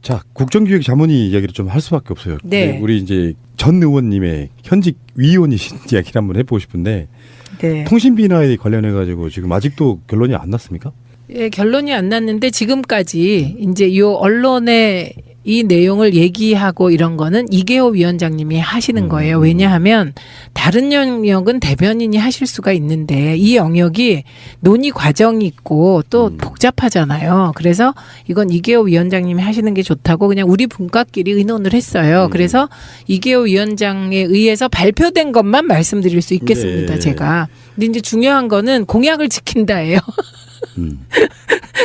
자, 국정기획자문위 이야기를 좀 할 수밖에 없어요. 네. 우리 이제 전 의원님의 현직 위원이신 이야기를 한번 해보고 싶은데 네. 통신비 인하에 관련해 가지고 지금 아직도 결론이 안 났습니까? 예, 결론이 안 났는데 지금까지 이제 이 언론에 이 내용을 얘기하고 이런 거는 이계호 위원장님이 하시는 거예요. 왜냐하면 다른 영역은 대변인이 하실 수가 있는데 이 영역이 논의 과정이 있고 또 복잡하잖아요. 그래서 이건 이계호 위원장님이 하시는 게 좋다고 그냥 우리 분과끼리 의논을 했어요. 그래서 이계호 위원장에 의해서 발표된 것만 말씀드릴 수 있겠습니다. 네. 제가. 근데 이제 중요한 거는 공약을 지킨다예요.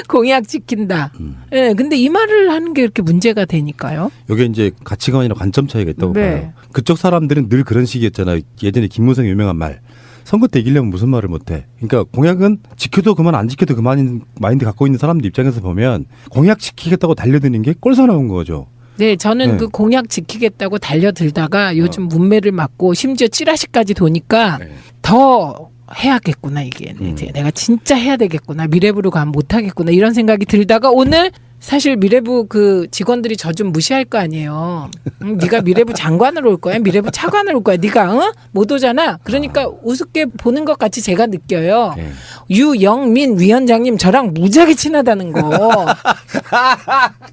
공약 지킨다. 예, 근데 이 말을 하는 게 이렇게 문제가 되니까요. 이게 이제 가치관이나 관점 차이가 있다고 네. 봐요. 그쪽 사람들은 늘 그런 식이었잖아요. 예전에 김무성 유명한 말. 선거 때 이기려면 무슨 말을 못해. 그러니까 공약은 지켜도 그만 안 지켜도 그만인 마인드 갖고 있는 사람들 입장에서 보면 공약 지키겠다고 달려드는 게 꼴사나운 거죠. 네, 저는 네. 그 공약 지키겠다고 달려들다가 요즘 문매를 맞고 심지어 찌라시까지 도니까 네. 더 해야겠구나 이게 이제 내가 진짜 해야 되겠구나 미래부로 가면 못하겠구나 이런 생각이 들다가 오늘 사실 미래부 그 직원들이 저 좀 무시할 거 아니에요. 네가 미래부 장관으로 올 거야, 미래부 차관으로 올 거야. 네가 못 오잖아. 그러니까 우습게 보는 것 같이 제가 느껴요. 네. 유영민 위원장님 저랑 무지하게 친하다는 거,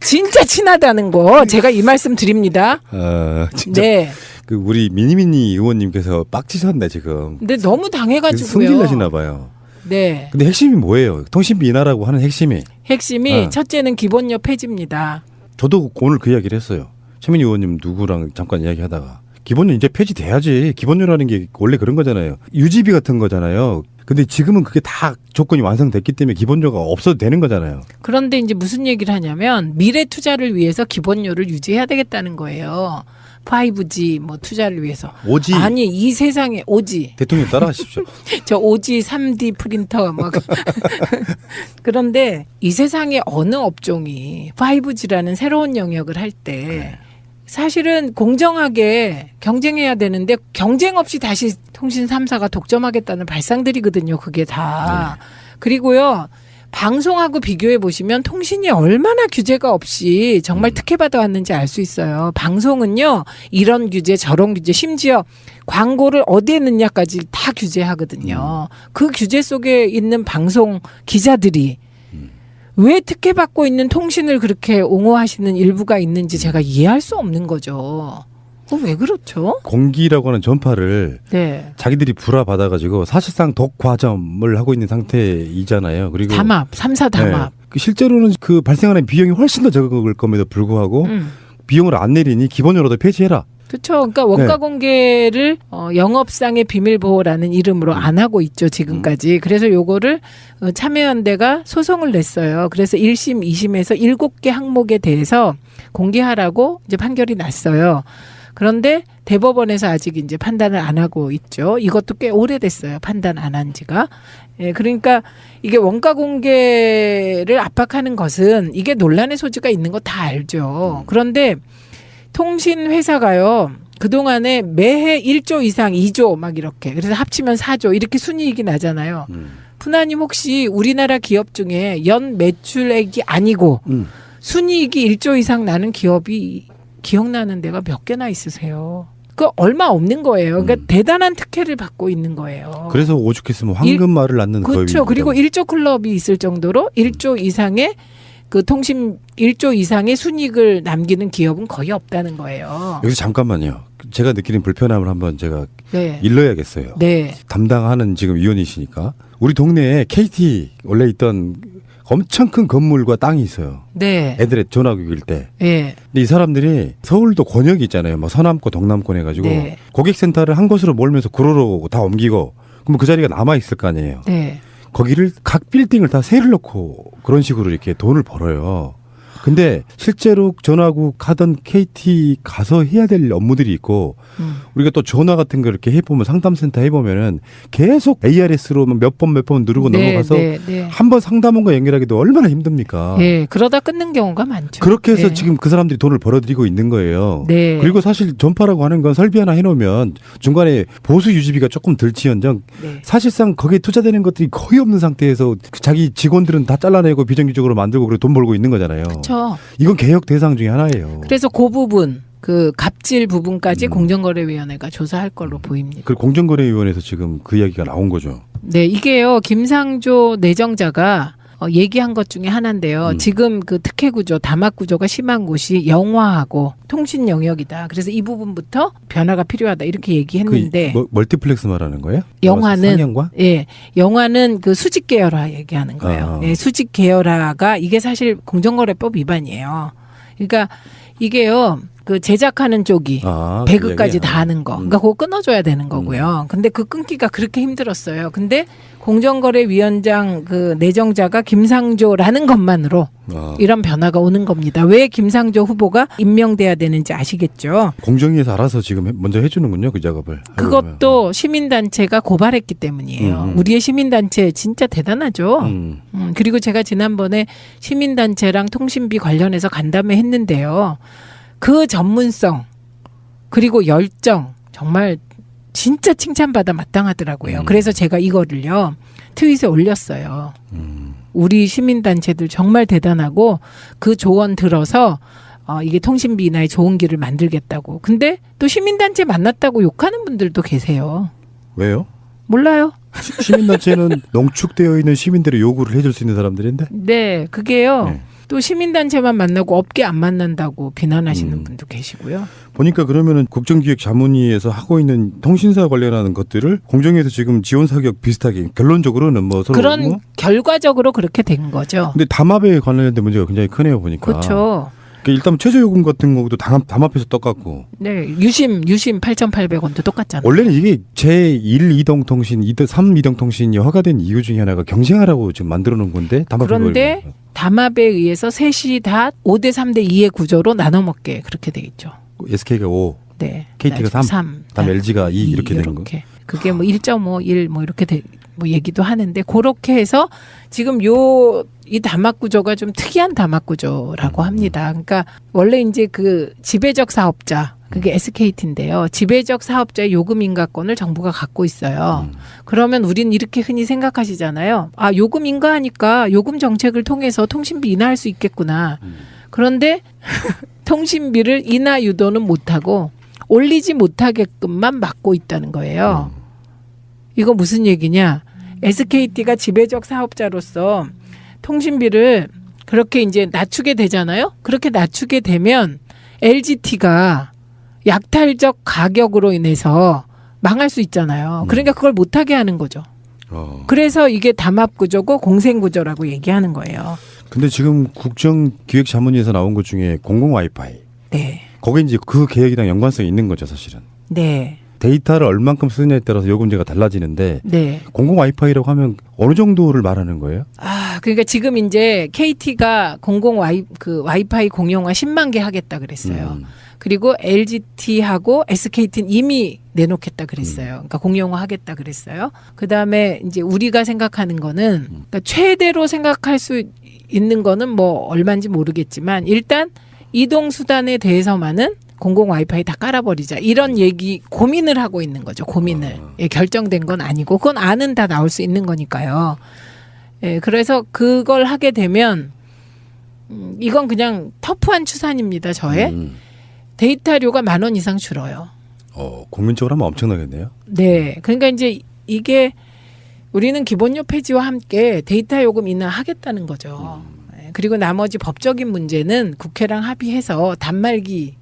진짜 친하다는 거 제가 이 말씀 드립니다. 진짜 네. 그 우리 미니미니 의원님께서 빡치셨네 지금. 근데 너무 당해가지고요. 승질나시나 봐요. 네. 근데 핵심이 뭐예요? 통신비 인하라고 하는 핵심이. 핵심이 첫째는 기본료 폐지입니다. 저도 오늘 그 이야기를 했어요. 최민희 의원님 누구랑 잠깐 이야기하다가 기본료 이제 폐지돼야지. 기본료라는 게 원래 그런 거잖아요. 유지비 같은 거잖아요. 근데 지금은 그게 다 조건이 완성됐기 때문에 기본료가 없어도 되는 거잖아요. 그런데 이제 무슨 얘기를 하냐면 미래 투자를 위해서 기본료를 유지해야 되겠다는 거예요. 5G 뭐 투자를 위해서. 오지. 아니 이 세상에 오지. 대통령 따라하십시오. 저 오지 3D 프린터 막 그런데 이 세상에 어느 업종이 5G라는 새로운 영역을 할 때 사실은 공정하게 경쟁해야 되는데 경쟁 없이 다시 통신 3사가 독점하겠다는 발상들이거든요. 그게 다. 그리고요. 방송하고 비교해 보시면 통신이 얼마나 규제가 없이 정말 특혜받아 왔는지 알 수 있어요. 방송은요. 이런 규제 저런 규제 심지어 광고를 어디에 넣냐까지 다 규제하거든요. 그 규제 속에 있는 방송 기자들이 왜 특혜받고 있는 통신을 그렇게 옹호하시는 일부가 있는지 제가 이해할 수 없는 거죠. 왜 그렇죠? 공기라고 하는 전파를 네. 자기들이 불화받아가지고 사실상 독과점을 하고 있는 상태이잖아요. 그리고 담합, 3사 담합. 그 실제로는 그 발생하는 비용이 훨씬 더 적을 것에도 불구하고 비용을 안 내리니 기본료라도 폐지해라. 그렇죠. 그러니까 원가 공개를 영업상의 비밀 보호라는 이름으로 안 하고 있죠 지금까지. 그래서 요거를 참여연대가 소송을 냈어요. 그래서 1심, 2심에서 7개 항목에 대해서 공개하라고 이제 판결이 났어요. 그런데 대법원에서 아직 이제 판단을 안 하고 있죠. 이것도 꽤 오래됐어요. 판단 안 한 지가. 예, 그러니까 이게 원가 공개를 압박하는 것은 이게 논란의 소지가 있는 거 다 알죠. 그런데 통신 회사가요. 그동안에 매해 1조 이상 2조 막 이렇게 그래서 합치면 4조 이렇게 순이익이 나잖아요. 푸나님 혹시 우리나라 기업 중에 연 매출액이 아니고 순이익이 1조 이상 나는 기업이 기억나는 데가 몇 개나 있으세요? 그 얼마 없는 거예요. 그러니까 대단한 특혜를 받고 있는 거예요. 그래서 오죽했으면 황금말을 낳는 거예요. 그렇죠. 그리고 1조 클럽이 있을 정도로 1조 이상의 그 통신 1조 이상의 순이익을 남기는 기업은 거의 없다는 거예요. 여기서 잠깐만요. 제가 느끼는 불편함을 한번 제가 네. 일러야겠어요. 네. 담당하는 지금 위원이시니까 우리 동네에 KT 원래 있던 엄청 큰 건물과 땅이 있어요. 네. 애들의 전화기일 때. 네. 근데 이 사람들이 서울도 권역이 있잖아요. 뭐 서남권, 동남권 해가지고 네. 고객센터를 한 곳으로 몰면서 구로로 다 옮기고 그러면 그 자리가 남아 있을 거 아니에요. 네. 거기를 각 빌딩을 다 세를 넣고 그런 식으로 이렇게 돈을 벌어요. 근데 실제로 전화국 하던 KT 가서 해야 될 업무들이 있고 우리가 또 전화 같은 거 이렇게 해보면 상담센터 해보면은 계속 ARS로 몇 번 누르고 넘어가서 한 번 상담원과 연결하기도 얼마나 힘듭니까? 네, 그러다 끊는 경우가 많죠. 그렇게 해서 네. 지금 그 사람들이 돈을 벌어들이고 있는 거예요. 네. 그리고 사실 전파라고 하는 건 설비 하나 해놓으면 중간에 보수 유지비가 조금 들지언정 네. 사실상 거기에 투자되는 것들이 거의 없는 상태에서 자기 직원들은 다 잘라내고 비정규직으로 만들고 그리고 돈 벌고 있는 거잖아요. 그렇죠. 그렇죠. 이건 개혁 대상 중에 하나예요. 그래서 그 부분, 그 갑질 부분까지 음. 공정거래위원회가 조사할 걸로 보입니다. 그 공정거래위원회에서 지금 그 이야기가 나온 거죠. 네, 이게요. 김상조 내정자가 얘기한 것 중에 하나인데요. 지금 그 특혜 구조, 담합 구조가 심한 곳이 영화하고 통신 영역이다. 그래서 이 부분부터 변화가 필요하다. 이렇게 얘기했는데 멀티플렉스 말하는 거예요? 영화는 상영관? 예, 영화는 그 수직 계열화 얘기하는 거예요. 예, 수직 계열화가 이게 사실 공정거래법 위반이에요. 그러니까 이게요. 그 제작하는 쪽이 배급까지 다 하는 거. 그러니까 그거 끊어줘야 되는 거고요. 근데 그 끊기가 그렇게 힘들었어요. 근데 공정거래위원장 그 내정자가 김상조라는 것만으로 이런 변화가 오는 겁니다. 왜 김상조 후보가 임명돼야 되는지 아시겠죠? 공정위에서 알아서 지금 먼저 해주는군요. 그 작업을. 그것도 시민단체가 고발했기 때문이에요. 우리의 시민단체 진짜 대단하죠. 그리고 제가 지난번에 시민단체랑 통신비 관련해서 간담회 했는데요. 그 전문성 그리고 열정 정말 진짜 칭찬받아 마땅하더라고요. 그래서 제가 이거를요 트윗에 올렸어요. 우리 시민단체들 정말 대단하고 그 조언 들어서 이게 통신비 인하의 좋은 길을 만들겠다고. 근데 또 시민단체 만났다고 욕하는 분들도 계세요. 왜요? 몰라요. 시민단체는 농축되어 있는 시민들의 요구를 해줄 수 있는 사람들인데? 네, 그게요. 네. 또 시민단체만 만나고 업계 안 만난다고 비난하시는 분도 계시고요. 보니까 그러면은 국정기획자문위에서 하고 있는 통신사 관련하는 것들을 공정위에서 지금 지원 사격 비슷하게 결론적으로는 뭐 서로 그런 뭐? 결과적으로 그렇게 된 거죠. 근데 담합에 관련된 문제가 굉장히 크네요 보니까. 그렇죠. 그러니까 일단 최저요금 같은 것도 담합해서 똑같고. 네, 유심 8,800원도 똑같잖아요. 원래는 이게 제1 이동통신, 3 이동통신이 허가된 이유 중에 하나가 경쟁하라고 지금 만들어 놓은 건데 그런데 담합에 의해서 셋이 다 5대 3대 2의 구조로 나눠 먹게 그렇게 돼 있죠. SK가 5, 네. KT가 3, 그다음에 LG가 2 이렇게 되는 거. 그게 뭐 1.5, 1 뭐 이렇게 뭐 얘기도 하는데 그렇게 해서 지금 이 담합 구조가 좀 특이한 담합 구조라고 합니다. 그러니까 원래 이제 그 지배적 사업자 그게 SKT인데요. 지배적 사업자의 요금 인가권을 정부가 갖고 있어요. 그러면 우린 이렇게 흔히 생각하시잖아요. 아, 요금 인가하니까 요금 정책을 통해서 통신비 인하할 수 있겠구나. 그런데 통신비를 인하 유도는 못하고 올리지 못하게끔만 막고 있다는 거예요. 이거 무슨 얘기냐? SKT가 지배적 사업자로서 통신비를 그렇게 이제 낮추게 되잖아요. 그렇게 낮추게 되면 LGT가 약탈적 가격으로 인해서 망할 수 있잖아요. 그러니까 그걸 못하게 하는 거죠. 그래서 이게 담합 구조고 공생 구조라고 얘기하는 거예요. 근데 지금 국정기획자문위에서 나온 것 중에 공공 와이파이. 네. 거기에 이제 그 계획이랑 연관성이 있는 거죠, 사실은. 네. 데이터를 얼만큼 쓰느냐에 따라서 요금제가 달라지는데 네. 공공 와이파이라고 하면 어느 정도를 말하는 거예요? 아, 그러니까 지금 이제 KT가 공공 와이파이 공용화 10만 개 하겠다 그랬어요. 그리고 LGT하고 SKT는 이미 내놓겠다 그랬어요. 그러니까 공용화 하겠다 그랬어요. 그다음에 이제 우리가 생각하는 거는 그러니까 최대로 생각할 수 있는 거는 뭐 얼마인지 모르겠지만 일단 이동 수단에 대해서만은 공공 와이파이 다 깔아버리자 이런 얘기 고민을 하고 있는 거죠. 고민을 예, 결정된 건 아니고 그건 안은 다 나올 수 있는 거니까요. 예, 그래서 그걸 하게 되면 이건 그냥 터프한 추산입니다. 저의 데이터료가 10,000원 이상 줄어요. 국민적으로 하면 엄청나겠네요. 네, 그러니까 이제 이게 우리는 기본료 폐지와 함께 데이터 요금 인하하겠다는 거죠. 예, 그리고 나머지 법적인 문제는 국회랑 합의해서 단말기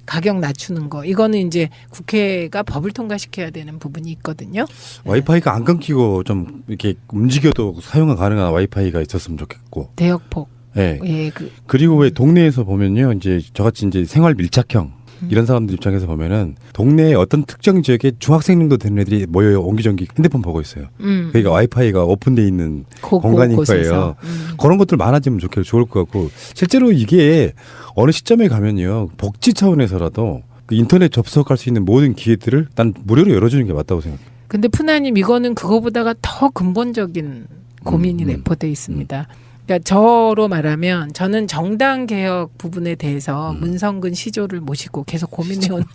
가격 낮추는 거 이거는 이제 국회가 법을 통과시켜야 되는 부분이 있거든요. 와이파이가 안 끊기고 좀 이렇게 움직여도 사용 가능한 와이파이가 있었으면 좋겠고. 대역폭. 네. 예, 그리고 왜 동네에서 보면요, 이제 저같이 이제 생활 밀착형 이런 사람들 입장에서 보면은 동네에 어떤 특정 지역에 중학생님도 되는 애들이 모여요. 옹기종기 핸드폰 보고 있어요. 그러니까 와이파이가 오픈돼 있는 공간일 거예요. 그런 것들 많아지면 좋을 것 같고 실제로 이게 어느 시점에 가면요 복지 차원에서라도 그 인터넷 접속할 수 있는 모든 기회들을 난 무료로 열어주는 게 맞다고 생각해요. 근데 푸나님 이거는 그거보다가 더 근본적인 고민이 내포돼 있습니다. 그러니까 저로 말하면 저는 정당 개혁 부분에 대해서 문성근 시조를 모시고 계속 고민해온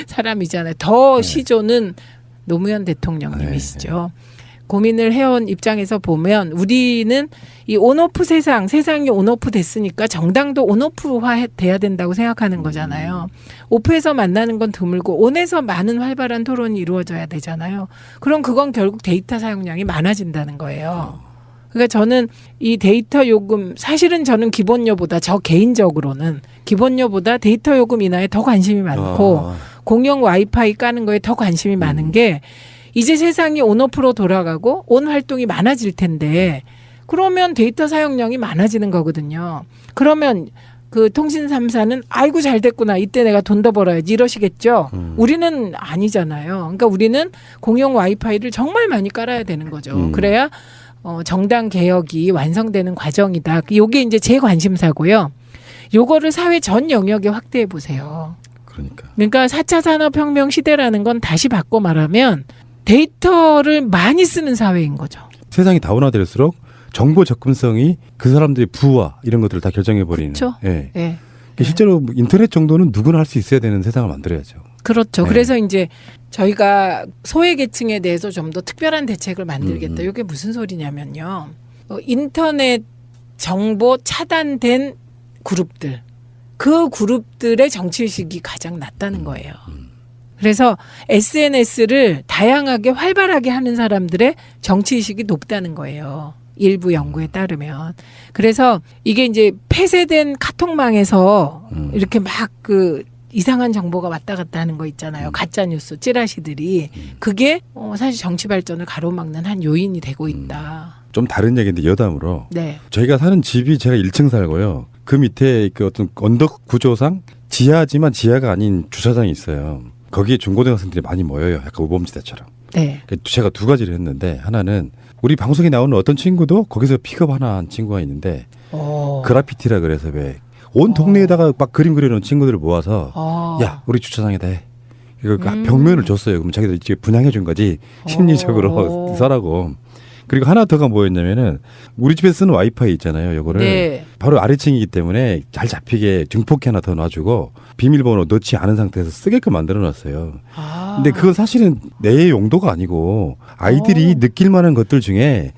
사람이잖아요. 더 시조는 노무현 대통령님이시죠. 고민을 해온 입장에서 보면 우리는 이 온오프 세상이 온오프 됐으니까 정당도 온오프화 돼야 된다고 생각하는 거잖아요. 오프에서 만나는 건 드물고 온에서 많은 활발한 토론이 이루어져야 되잖아요. 그럼 그건 결국 데이터 사용량이 많아진다는 거예요. 그러니까 저는 이 데이터 요금, 사실은 저는 기본료보다 저 개인적으로는 기본료보다 데이터 요금 인하에 더 관심이 많고 공용 와이파이 까는 거에 더 관심이 많은 게 이제 세상이 온오프로 돌아가고 온 활동이 많아질 텐데 그러면 데이터 사용량이 많아지는 거거든요. 그러면 그 통신 3사는 아이고 잘 됐구나. 이때 내가 돈 더 벌어야지 이러시겠죠. 우리는 아니잖아요. 그러니까 우리는 공용 와이파이를 정말 많이 깔아야 되는 거죠. 그래야 정당 개혁이 완성되는 과정이다. 요게 이제 제 관심사고요. 요거를 사회 전 영역에 확대해 보세요. 그러니까 4차 산업혁명 시대라는 건 다시 바꿔 말하면 데이터를 많이 쓰는 사회인 거죠. 세상이 다원화될수록 정보 접근성이 그 사람들의 부와 이런 것들을 다 결정해버리는. 그렇죠. 예. 예. 실제로 인터넷 정도는 누구나 할 수 있어야 되는 세상을 만들어야죠. 그렇죠. 네. 그래서 이제 저희가 소외계층에 대해서 좀 더 특별한 대책을 만들겠다. 이게 무슨 소리냐면요. 인터넷 정보 차단된 그룹들. 그 그룹들의 정치의식이 가장 낮다는 거예요. 그래서 SNS를 다양하게 활발하게 하는 사람들의 정치의식이 높다는 거예요. 일부 연구에 따르면. 그래서 이게 이제 폐쇄된 카톡망에서 이렇게 막 그 이상한 정보가 왔다 갔다 하는 거 있잖아요. 가짜뉴스, 찌라시들이. 그게 사실 정치 발전을 가로막는 한 요인이 되고 있다. 좀 다른 얘기인데 여담으로. 네. 저희가 사는 집이 제가 1층 살고요. 그 밑에 그 어떤 언덕 구조상 지하지만 지하가 아닌 주차장이 있어요. 거기에 중고등학생들이 많이 모여요. 약간 우범지대처럼. 네. 제가 두 가지를 했는데 하나는 우리 방송에 나오는 어떤 친구도 거기서 픽업 하나 한 친구가 있는데 그래피티라 그래서 왜 온 동네에다가 막 그림 그려놓은 친구들을 모아서 야 우리 주차장에다 해. 이거 벽면을 줬어요. 그럼 자기들 이제 분양해 준 거지 심리적으로 써라고. 그리고 하나 더가 뭐였냐면은 우리 집에 쓰는 와이파이 있잖아요. 요거를 네. 바로 아래층이기 때문에 잘 잡히게 증폭기 하나 더 놔주고 비밀번호 넣지 않은 상태에서 쓰게끔 만들어놨어요. 근데 그건 사실은 내 용도가 아니고 아이들이 느낄 만한 것들 중에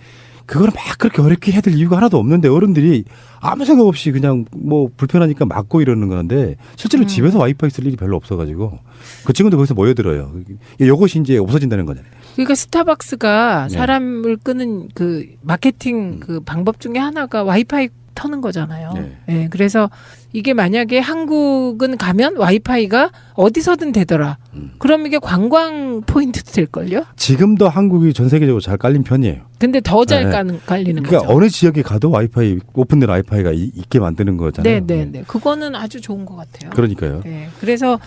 그걸 막 그렇게 어렵게 해야 될 이유가 하나도 없는데 어른들이 아무 생각 없이 그냥 뭐 불편하니까 막고 이러는 건데 실제로 집에서 와이파이 쓸 일이 별로 없어가지고 그 친구들 거기서 모여들어요. 이것이 이제 없어진다는 거잖아요. 그러니까 스타벅스가 네. 사람을 끄는 그 마케팅 그 방법 중에 하나가 와이파이 터는 거잖아요. 네. 네, 그래서 이게 만약에 한국은 가면 와이파이가 어디서든 되더라. 그럼 이게 관광 포인트도 될걸요? 지금도 한국이 전 세계적으로 잘 깔린 편이에요. 근데 더 잘 네. 깔리는 그러니까 거죠. 어느 지역에 가도 와이파이 오픈된 와이파이가 있게 만드는 거잖아요. 네. 그거는 아주 좋은 것 같아요. 그러니까요. 네, 그래서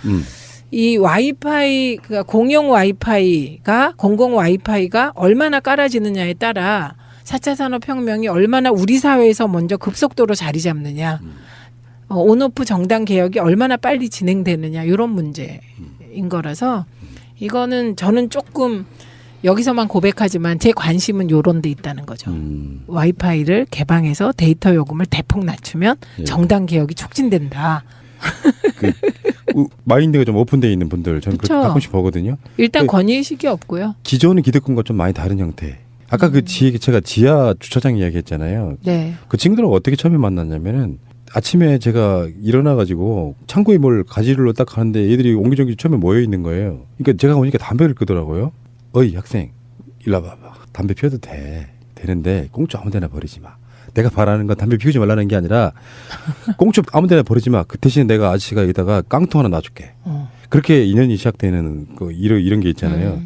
이 와이파이, 그러니까 공용 와이파이가 공공 와이파이가 얼마나 깔아지느냐에 따라 4차 산업혁명이 얼마나 우리 사회에서 먼저 급속도로 자리 잡느냐, 온오프 정당 개혁이 얼마나 빨리 진행되느냐 이런 문제인 거라서 이거는 저는 조금 여기서만 고백하지만 제 관심은 요런 데 있다는 거죠. 와이파이를 개방해서 데이터 요금을 대폭 낮추면 예. 정당 개혁이 촉진된다. 마인드가 좀 오픈되어 있는 분들 저는 그쵸. 그렇게 가끔씩 보거든요. 일단 네. 권위의식이 없고요. 기존의 기득권과 좀 많이 다른 형태. 아까 제가 지하 주차장 이야기했잖아요. 네. 그 친구들하고 어떻게 처음에 만났냐면은 아침에 제가 일어나가지고 창고에 뭘 가지러 딱 가는데 애들이 옹기종기 처음에 모여 있는 거예요. 그러니까 제가 오니까 담배를 끄더라고요. 어이 학생 일로 와봐. 담배 피워도 되는데 꽁초 아무데나 버리지 마. 내가 바라는 건 담배 피우지 말라는 게 아니라 꽁초 아무데나 버리지 마. 그 대신 내가 아저씨가 여기다가 깡통 하나 놔줄게. 그렇게 인연이 시작되는 이런 게 있잖아요.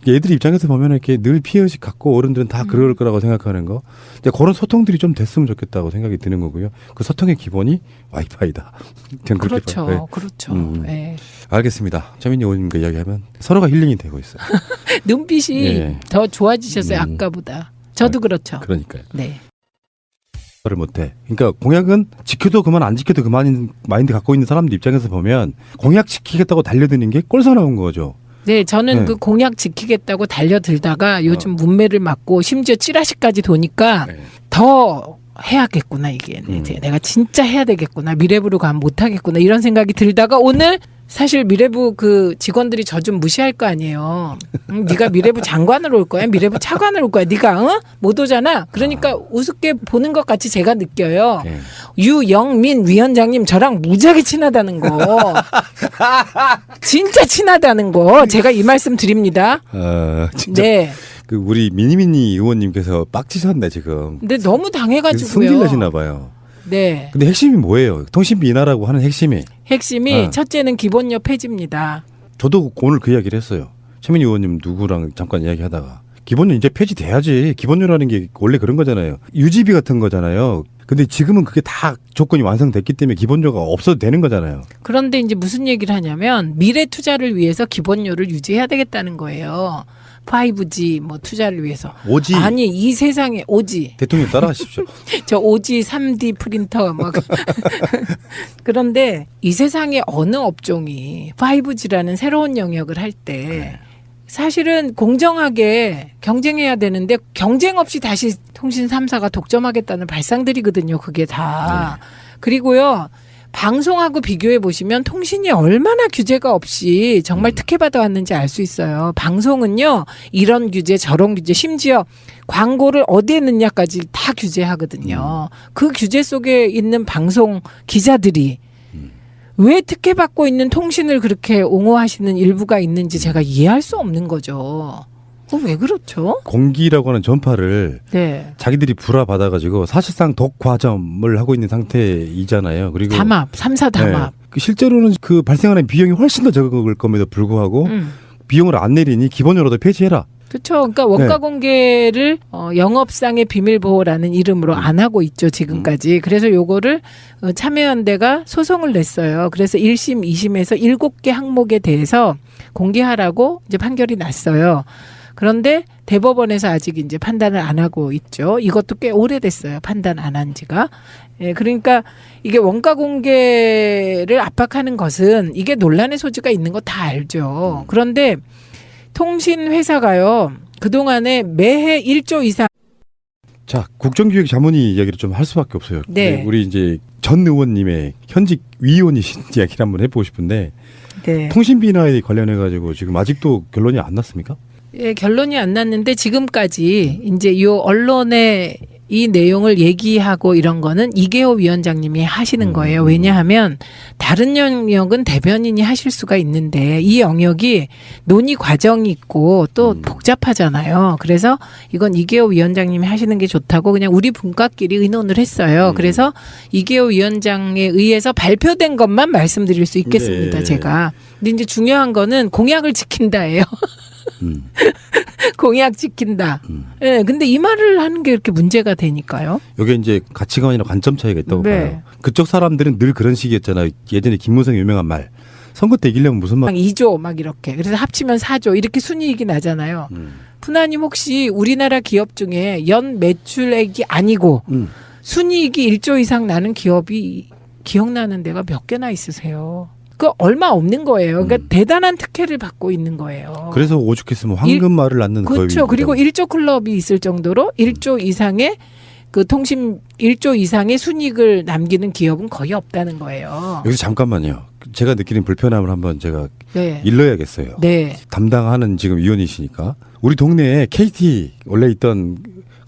애들 입장에서 보면 이렇게 늘 피해의식 갖고 어른들은 다 그럴 거라고 생각하는 거. 이제 그런 소통들이 좀 됐으면 좋겠다고 생각이 드는 거고요. 그 소통의 기본이 와이파이다. 저는 그렇게 그렇죠. 봐요. 그렇죠. 네. 알겠습니다. 차민희 의원님과 이야기하면 서로가 힐링이 되고 있어요. 눈빛이 예. 더 좋아지셨어요. 아까보다. 저도 그렇죠. 그러니까요. 네. 를 못해. 그러니까 공약은 지켜도 그만 안 지켜도 그만인 마인드 갖고 있는 사람들 입장에서 보면 공약 지키겠다고 달려드는 게 꼴사나운 거죠. 네, 저는 네. 그 공약 지키겠다고 달려들다가 요즘 문매를 맞고 심지어 찌라시까지 도니까 네. 더 해야겠구나 이게. 이제 내가 진짜 해야 되겠구나. 미래부로 가면 못하겠구나 이런 생각이 들다가 오늘 사실 미래부 그 직원들이 저 좀 무시할 거 아니에요. 네가 미래부 장관으로 올 거야, 미래부 차관으로 올 거야. 네가 못 오잖아. 그러니까 우습게 보는 것 같이 제가 느껴요. 네. 유영민 위원장님 저랑 무지하게 친하다는 거, 진짜 친하다는 거 제가 이 말씀 드립니다. 진짜 네. 그 우리 미니미니 의원님께서 빡치셨네 지금. 근데 너무 당해가지고요. 승질나시나 봐요. 네. 근데 핵심이 뭐예요? 통신비 인하라고 하는 핵심이. 핵심이 첫째는 기본료 폐지입니다. 저도 오늘 그 이야기를 했어요. 최민희 의원님 누구랑 잠깐 이야기하다가 기본료 이제 폐지돼야지. 기본료라는 게 원래 그런 거잖아요. 유지비 같은 거잖아요. 근데 지금은 그게 다 조건이 완성됐기 때문에 기본료가 없어도 되는 거잖아요. 그런데 이제 무슨 얘기를 하냐면 미래 투자를 위해서 기본료를 유지해야 되겠다는 거예요. 5G 뭐 투자를 위해서. 오지. 아니 이 세상에 오지. 대통령 따라하십시오. 저 오지 3D 프린터 막. 그런데 이 세상에 어느 업종이 5G라는 새로운 영역을 할 때 사실은 공정하게 경쟁해야 되는데 경쟁 없이 다시 통신 3사가 독점하겠다는 발상들이거든요. 그게 다. 그리고요. 방송하고 비교해 보시면 통신이 얼마나 규제가 없이 정말 특혜받아 왔는지 알 수 있어요. 방송은요. 이런 규제 저런 규제 심지어 광고를 어디에 넣냐까지 다 규제하거든요. 그 규제 속에 있는 방송 기자들이 왜 특혜받고 있는 통신을 그렇게 옹호하시는 일부가 있는지 제가 이해할 수 없는 거죠. 왜 그렇죠? 공기라고 하는 전파를 네. 자기들이 불화받아가지고 사실상 독과점을 하고 있는 상태이잖아요. 그리고 담합, 3사 담합. 그 실제로는 그 발생하는 비용이 훨씬 더 적을 것에도 불구하고 비용을 안 내리니 기본료라도 폐지해라. 그렇죠. 그러니까 원가 공개를 영업상의 비밀 보호라는 이름으로 안 하고 있죠 지금까지. 그래서 요거를 참여연대가 소송을 냈어요. 그래서 1심, 2심에서 7개 항목에 대해서 공개하라고 이제 판결이 났어요. 그런데 대법원에서 아직 이제 판단을 안 하고 있죠. 이것도 꽤 오래됐어요. 판단 안 한 지가. 예, 그러니까 이게 원가 공개를 압박하는 것은 이게 논란의 소지가 있는 거 다 알죠. 그런데 통신 회사가요. 그동안에 매해 1조 이상. 자, 국정기획 자문위 이야기를 좀 할 수밖에 없어요. 네. 우리 이제 전 의원님의 현직 위원이신 이야기를 한번 해보고 싶은데 네. 통신비 인하에 관련해 가지고 지금 아직도 결론이 안 났습니까? 예, 결론이 안 났는데 지금까지 이제 이 언론에 이 내용을 얘기하고 이런 거는 이계호 위원장님이 하시는 거예요. 왜냐하면 다른 영역은 대변인이 하실 수가 있는데 이 영역이 논의 과정이 있고 또 복잡하잖아요. 그래서 이건 이계호 위원장님이 하시는 게 좋다고 그냥 우리 분과끼리 의논을 했어요. 그래서 이계호 위원장에 의해서 발표된 것만 말씀드릴 수 있겠습니다. 네. 제가. 근데 이제 중요한 거는 공약을 지킨다예요. 공약 지킨다. 예, 근데 이 말을 하는 게 이렇게 문제가 되니까요. 이게 이제 가치관이나 관점 차이가 있다고 네. 봐요. 그쪽 사람들은 늘 그런 식이었잖아요. 예전에 김무성 유명한 말. 선거 때 이기려면 무슨 말. 막 2조 막 이렇게. 그래서 합치면 4조 이렇게 순이익이 나잖아요. 푸나님 혹시 우리나라 기업 중에 연 매출액이 아니고 순이익이 1조 이상 나는 기업이 기억나는 데가 몇 개나 있으세요? 그 얼마 없는 거예요. 그러니까 대단한 특혜를 받고 있는 거예요. 그래서 오죽했으면 황금말을 낳는 거예요. 그렇죠. 그리고 1조 클럽이 있을 정도로 1조 이상의 그 통신 1조 이상의 순이익을 남기는 기업은 거의 없다는 거예요. 여기서 잠깐만요. 제가 느끼는 불편함을 한번 제가 네. 일러야겠어요. 네. 담당하는 지금 위원이시니까 우리 동네에 KT 원래 있던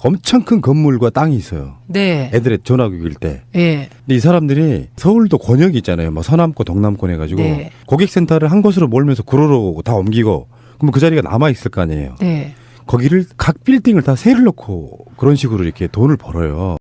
엄청 큰 건물과 땅이 있어요. 네. 애들의 전화기일 때. 네. 근데 이 사람들이 서울도 권역이 있잖아요. 뭐 서남권, 동남권 해가지고 네. 고객센터를 한 곳으로 몰면서 구로로 다 옮기고 그러면 그 자리가 남아 있을 거 아니에요. 네. 거기를 각 빌딩을 다 세를 넣고 그런 식으로 이렇게 돈을 벌어요.